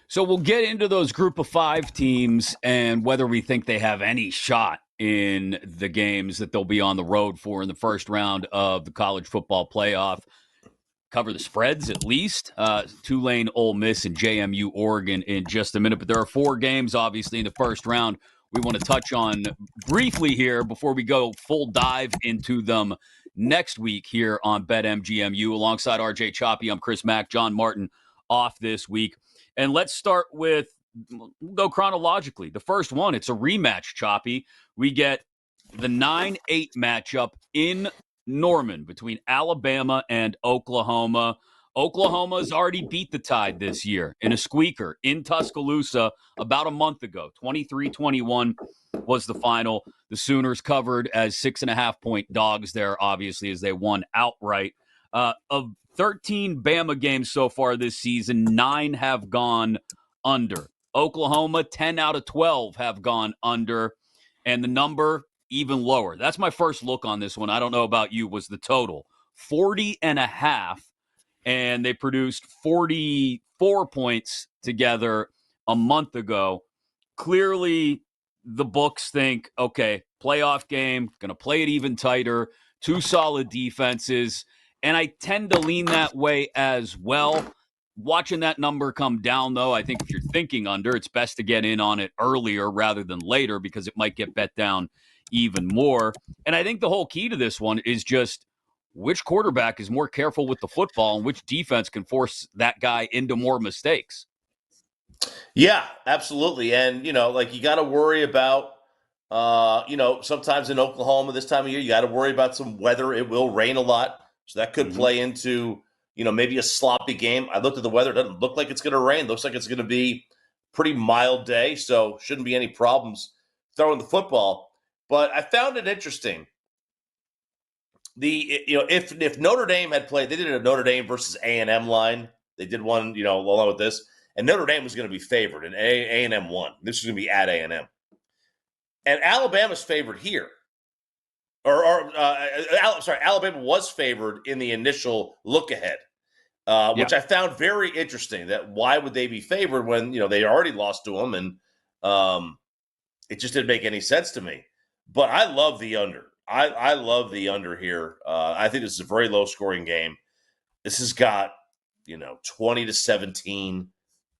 So we'll get into those group of 5 teams and whether we think they have any shot in the games that they'll be on the road for in the first round of the college football playoff. Cover the spreads at least. Tulane, Ole Miss, and JMU, Oregon in just a minute. But there are 4 games, obviously, in the first round we want to touch on briefly here before we go full dive into them next week here on BetMGMU. Alongside R.J. Choppy, I'm Chris Mack. John Martin off this week. And let's start with, we'll go chronologically. The first one, it's a rematch, Choppy. We get the 9-8 matchup in Norman between Alabama and Oklahoma. Oklahoma's already beat the Tide this year in a squeaker in Tuscaloosa about a month ago. 23-21 was the final. The Sooners covered as 6.5-point dogs there, obviously, as they won outright. Of 13 Bama games so far this season, 9 have gone under. Oklahoma, 10 out of 12 have gone under, and the number even lower. That's my first look on this one. I don't know about you, was the total 40.5, and they produced 44 points together a month ago. Clearly, the books think, okay, playoff game, going to play it even tighter, 2 solid defenses, and I tend to lean that way as well. Watching that number come down, though, I think if you're thinking under, it's best to get in on it earlier rather than later because it might get bet down even more. And I think the whole key to this one is just which quarterback is more careful with the football and which defense can force that guy into more mistakes. Yeah, absolutely. And, you got to worry about, sometimes in Oklahoma this time of year, you got to worry about some weather. It will rain a lot. So that could play into, maybe a sloppy game. I looked at the weather. It doesn't look like it's going to rain. It looks like it's going to be a pretty mild day. So shouldn't be any problems throwing the football. But I found it interesting. If Notre Dame had played, they did a Notre Dame versus A&M line. They did one, along with this. And Notre Dame was going to be favored, and A&M won. This was going to be at A&M. And Alabama's favored here. Alabama was favored in the initial look ahead, which I found very interesting. That why would they be favored when they already lost to them, and it just didn't make any sense to me. But I love the under. I love the under here. I think this is a very low scoring game. This has got 20-17,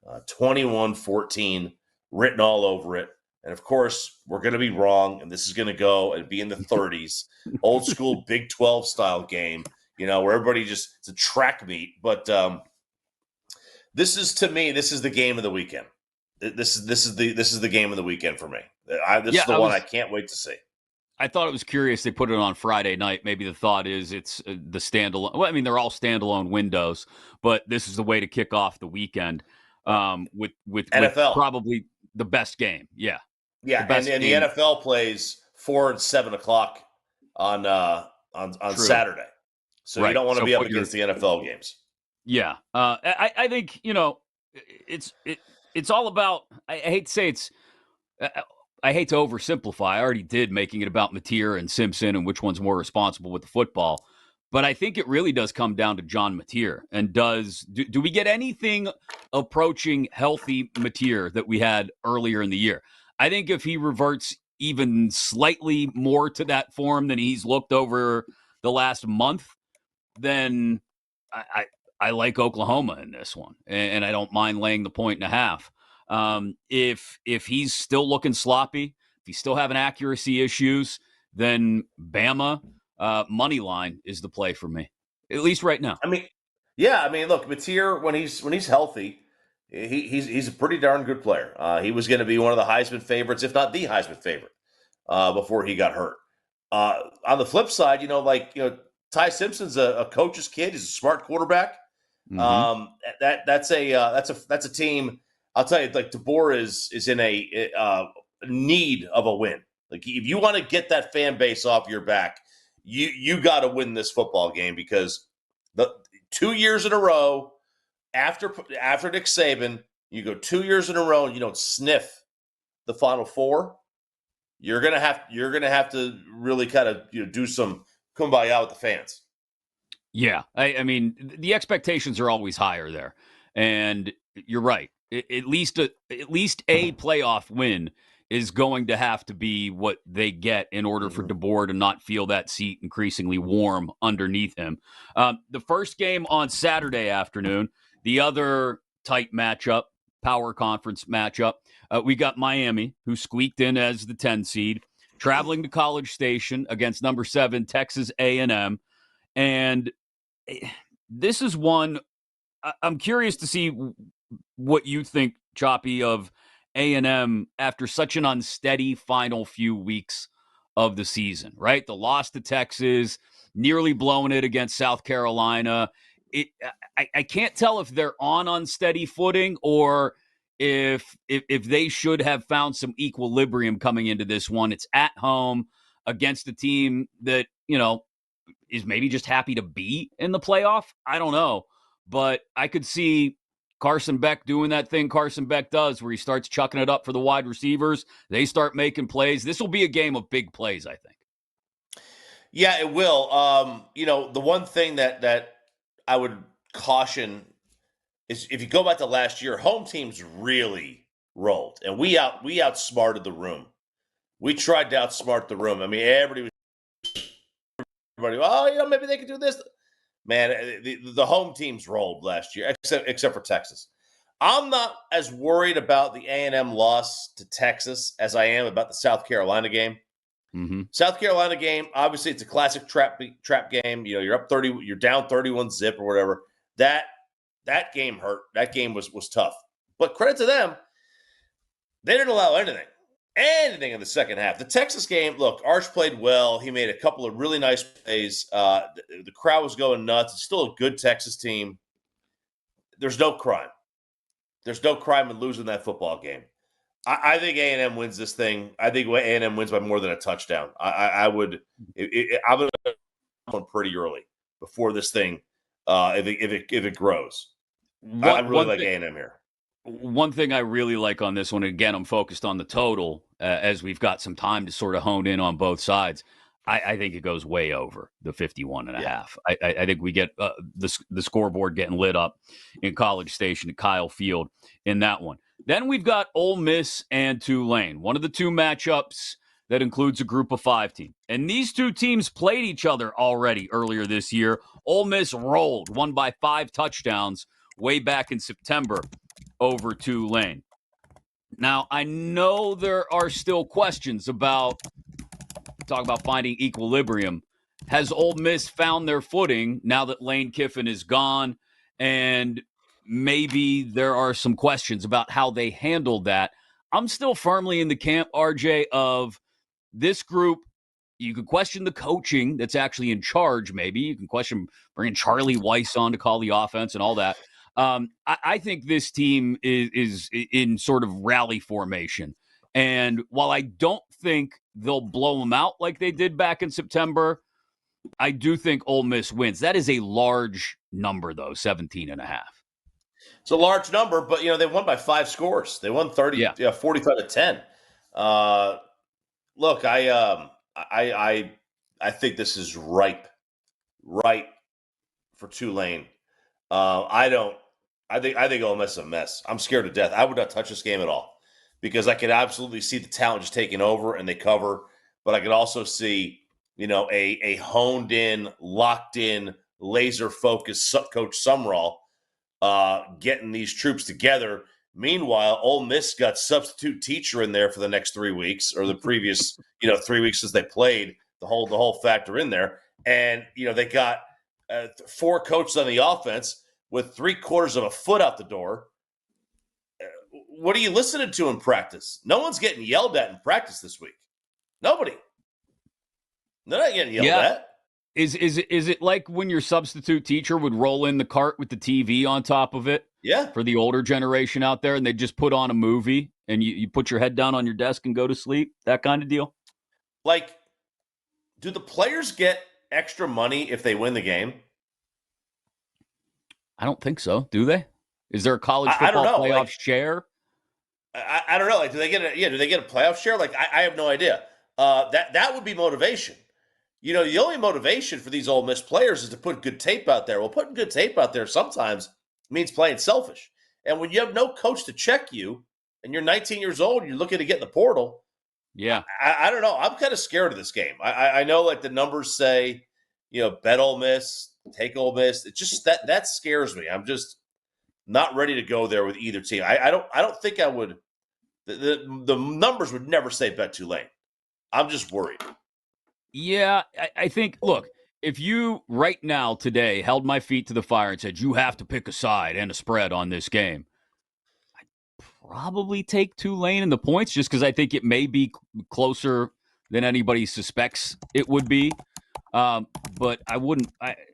21-14 written all over it. And, of course, we're going to be wrong, and this is going to go and be in the 30s. Old school Big 12 style game, where everybody it's a track meet. But this is, to me, this is the game of the weekend. This is the game of the weekend for me. This is the one I can't wait to see. I thought it was curious they put it on Friday night. Maybe the thought is it's the standalone. Well, I mean, they're all standalone windows, but this is the way to kick off the weekend with probably the best game. Yeah. Yeah, and the NFL plays 4 and 7 o'clock on Saturday, so you don't want to be up against the NFL games. Yeah, I think it's all about. I hate to say it's. I hate to oversimplify. I already did, making it about Mateer and Simpson and which one's more responsible with the football. But I think it really does come down to John Mateer. And do we get anything approaching healthy Mateer that we had earlier in the year? I think if he reverts even slightly more to that form than he's looked over the last month, then I like Oklahoma in this one. And I don't mind laying the 1.5. If he's still looking sloppy, if he's still having accuracy issues, then Bama money line is the play for me, at least right now. I mean, look, Mateer, when he's healthy, he's a pretty darn good player. He was going to be one of the Heisman favorites, if not the Heisman favorite, before he got hurt. On the flip side, Ty Simpson's a coach's kid. He's a smart quarterback. That's a team. I'll tell you, like, DeBoer is in a need of a win. Like, if you want to get that fan base off your back, you got to win this football game, because the 2 years in a row after Nick Saban, you go 2 years in a row and you don't sniff the Final Four. You're gonna have to really kind of do some kumbaya with the fans. Yeah, I mean, the expectations are always higher there, and you're right. at least a playoff win is going to have to be what they get in order for DeBoer to not feel that seat increasingly warm underneath him. The first game on Saturday afternoon, the other tight matchup, power conference matchup, we got Miami, who squeaked in as the 10 seed, traveling to College Station against number 7 Texas A&M, and this is one I'm curious to see what you think, Choppy, of A&M after such an unsteady final few weeks of the season, right? The loss to Texas, nearly blowing it against South Carolina. I can't tell if they're on unsteady footing or if they should have found some equilibrium coming into this one. It's at home against a team that, is maybe just happy to be in the playoff. I don't know. But I could see Carson Beck doing that thing Carson Beck does where he starts chucking it up for the wide receivers. They start making plays. This will be a game of big plays, I think. Yeah, it will. The one thing that I would caution is if you go back to last year, home teams really rolled, and we outsmarted the room. We tried to outsmart the room. I mean, everybody, maybe they could do this. Man, the home teams rolled last year, except for Texas. I'm not as worried about the A&M loss to Texas as I am about the South Carolina game. Mm-hmm. South Carolina game, obviously, it's a classic trap game. You're up 30, you're down 31 zip or whatever. That game hurt. That game was tough. But credit to them, they didn't allow anything in the second half. The Texas game, look, Arch played well. He made a couple of really nice plays. The crowd was going nuts. It's still a good Texas team. There's no crime. There's no crime in losing that football game. I think A&M wins this thing. I think A&M wins by more than a touchdown. I would one pretty early before this thing, if it grows. I really like A&M here. One thing I really like on this one, again, I'm focused on the total as we've got some time to sort of hone in on both sides. I think it goes way over the 51.5. I think we get the scoreboard getting lit up in College Station at Kyle Field in that one. Then we've got Ole Miss and Tulane, one of the two matchups that includes a group of 5 team. And these two teams played each other already earlier this year. Ole Miss rolled, won by 5 touchdowns way back in September over Tulane. Now, I know there are still questions about finding equilibrium. Has Ole Miss found their footing now that Lane Kiffin is gone? And maybe there are some questions about how they handled that. I'm still firmly in the camp, RJ, of this group. You could question the coaching that's actually in charge, maybe. You can question bringing Charlie Weiss on to call the offense and all that. I think this team is in sort of rally formation. And while I don't think they'll blow them out like they did back in September, I do think Ole Miss wins. That is a large number, though, 17.5. It's a large number, but, they won by 5 scores. They won 45-10. Look, I think this is ripe for Tulane. I think Ole Miss is a mess. I'm scared to death. I would not touch this game at all because I could absolutely see the talent just taking over and they cover. But I could also see, a honed in, locked in, laser focused Coach Sumrall getting these troops together. Meanwhile, Ole Miss got substitute teacher in there for the next 3 weeks or the previous, 3 weeks since they played, the whole factor in there. And, they got 4 coaches on the offense with 3/4 of a foot out the door. What are you listening to in practice? No one's getting yelled at in practice this week. Nobody. They're not getting yelled at. Is it like when your substitute teacher would roll in the cart with the TV on top of it? Yeah. For the older generation out there, and they just put on a movie and you put your head down on your desk and go to sleep? That kind of deal? Like, do the players get extra money if they win the game? I don't think so. Do they? Is there a college football playoff share? I don't know. Like, do they get a playoff share? Like, I have no idea. That would be motivation. The only motivation for these Ole Miss players is to put good tape out there. Well, putting good tape out there sometimes means playing selfish. And when you have no coach to check you, and you're 19 years old, and you're looking to get in the portal. Yeah, I don't know. I'm kind of scared of this game. I know like the numbers say, bet Ole Miss, take Ole Miss. It just that scares me. I'm just not ready to go there with either team. I don't think I would. The numbers would never say bet Tulane. I'm just worried. Yeah, I think, look, if you right now today held my feet to the fire and said you have to pick a side and a spread on this game, I'd probably take Tulane in the points just because I think it may be closer than anybody suspects it would be. But I wouldn't.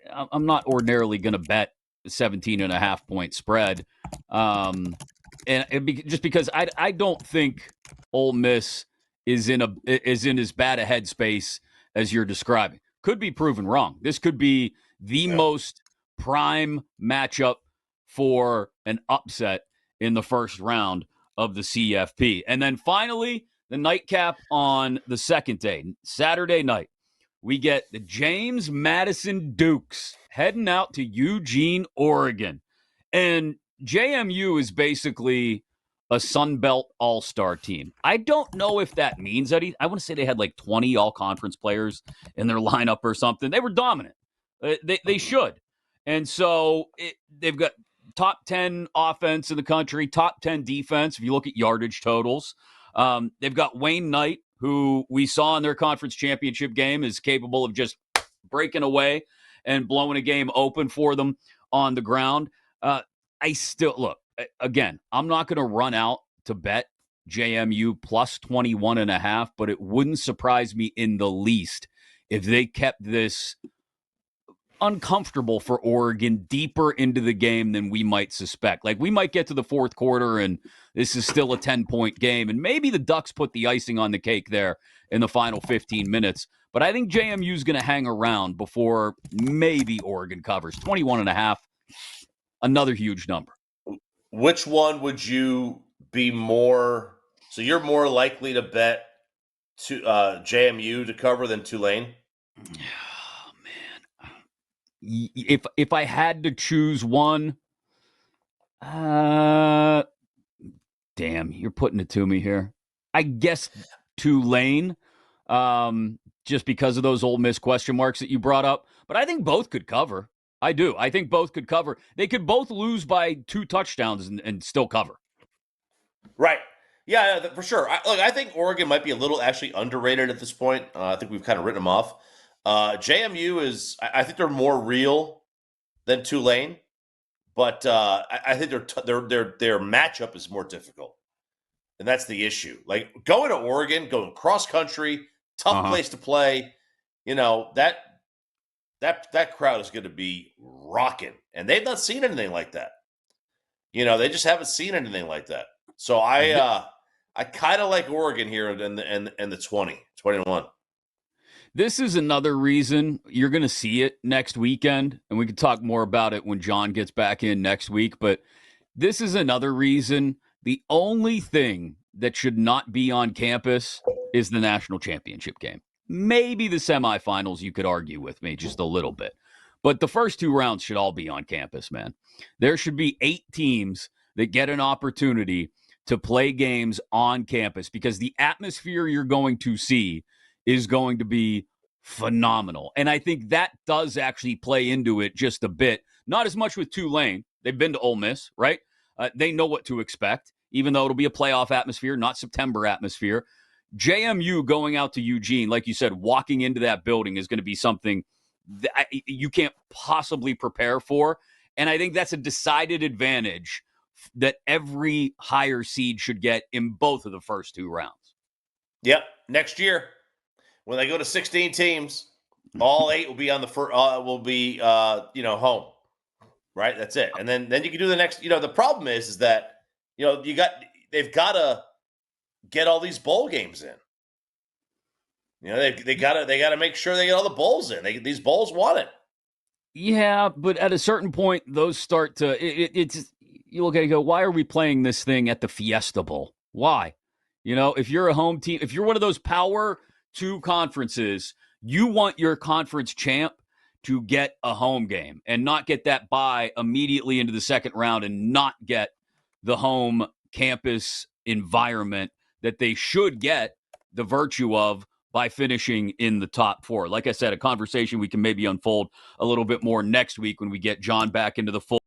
I'm not ordinarily going to bet 17.5 point spread. Just because I don't think Ole Miss is in as bad a headspace as you're describing. Could be proven wrong. This could be the most prime matchup for an upset in the first round of the CFP. And then finally, the nightcap on the second day, Saturday night, we get the James Madison Dukes heading out to Eugene, Oregon. And JMU is basically a Sun Belt all-star team. I don't know if that means anything. I want to say they had like 20 all-conference players in their lineup or something. They were dominant. They should. And so they've got top 10 offense in the country, top 10 defense, if you look at yardage totals. They've got Wayne Knight, who we saw in their conference championship game is capable of just breaking away and blowing a game open for them on the ground. I still, look, again, I'm not going to run out to bet JMU plus 21.5, but it wouldn't surprise me in the least if they kept this uncomfortable for Oregon deeper into the game than we might suspect. Like, we might get to the fourth quarter and this is still a 10-point game, and maybe the Ducks put the icing on the cake there in the final 15 minutes. But I think JMU is going to hang around before maybe Oregon covers. 21.5, another huge number. Which one would you be more? So you're more likely to bet to JMU to cover than Tulane? Oh, man. If I had to choose one, damn, you're putting it to me here. I guess Tulane, just because of those Ole Miss question marks that you brought up. But I think both could cover. I do. I think both could cover. They could both lose by 2 touchdowns and still cover. Right. Yeah, for sure. I think Oregon might be a little actually underrated at this point. I think we've kind of written them off. JMU is, I think they're more real than Tulane, but I think their matchup is more difficult, and that's the issue. Like going to Oregon, going cross country, tough place to play. That crowd is going to be rocking, and they've not seen anything like that. They just haven't seen anything like that. So I kind of like Oregon here in the 21. This is another reason you're going to see it next weekend, and we can talk more about it when John gets back in next week. But this is another reason the only thing that should not be on campus is the national championship game. Maybe the semifinals, you could argue with me just a little bit. But the first 2 rounds should all be on campus, man. There should be 8 teams that get an opportunity to play games on campus because the atmosphere you're going to see is going to be phenomenal. And I think that does actually play into it just a bit. Not as much with Tulane. They've been to Ole Miss, right? They know what to expect, even though it'll be a playoff atmosphere, not September atmosphere. JMU going out to Eugene, like you said, walking into that building is going to be something that you can't possibly prepare for. And I think that's a decided advantage that every higher seed should get in both of the first 2 rounds. Yep. Next year, when they go to 16 teams, all 8 will be on the first. Will be home, right? That's it. And then you can do the next. The problem is that they've got to get all these bowl games in. They got to make sure they get all the bowls in. These bowls want it. Yeah, but at a certain point, those start to it's. You look at it and go, why are we playing this thing at the Fiesta Bowl? Why? If you're a home team, if you're one of those Power 2 conferences, you want your conference champ to get a home game and not get that bye immediately into the second round and not get the home campus environment that they should get the virtue of by finishing in the top 4. Like I said, a conversation we can maybe unfold a little bit more next week when we get John back into the fold.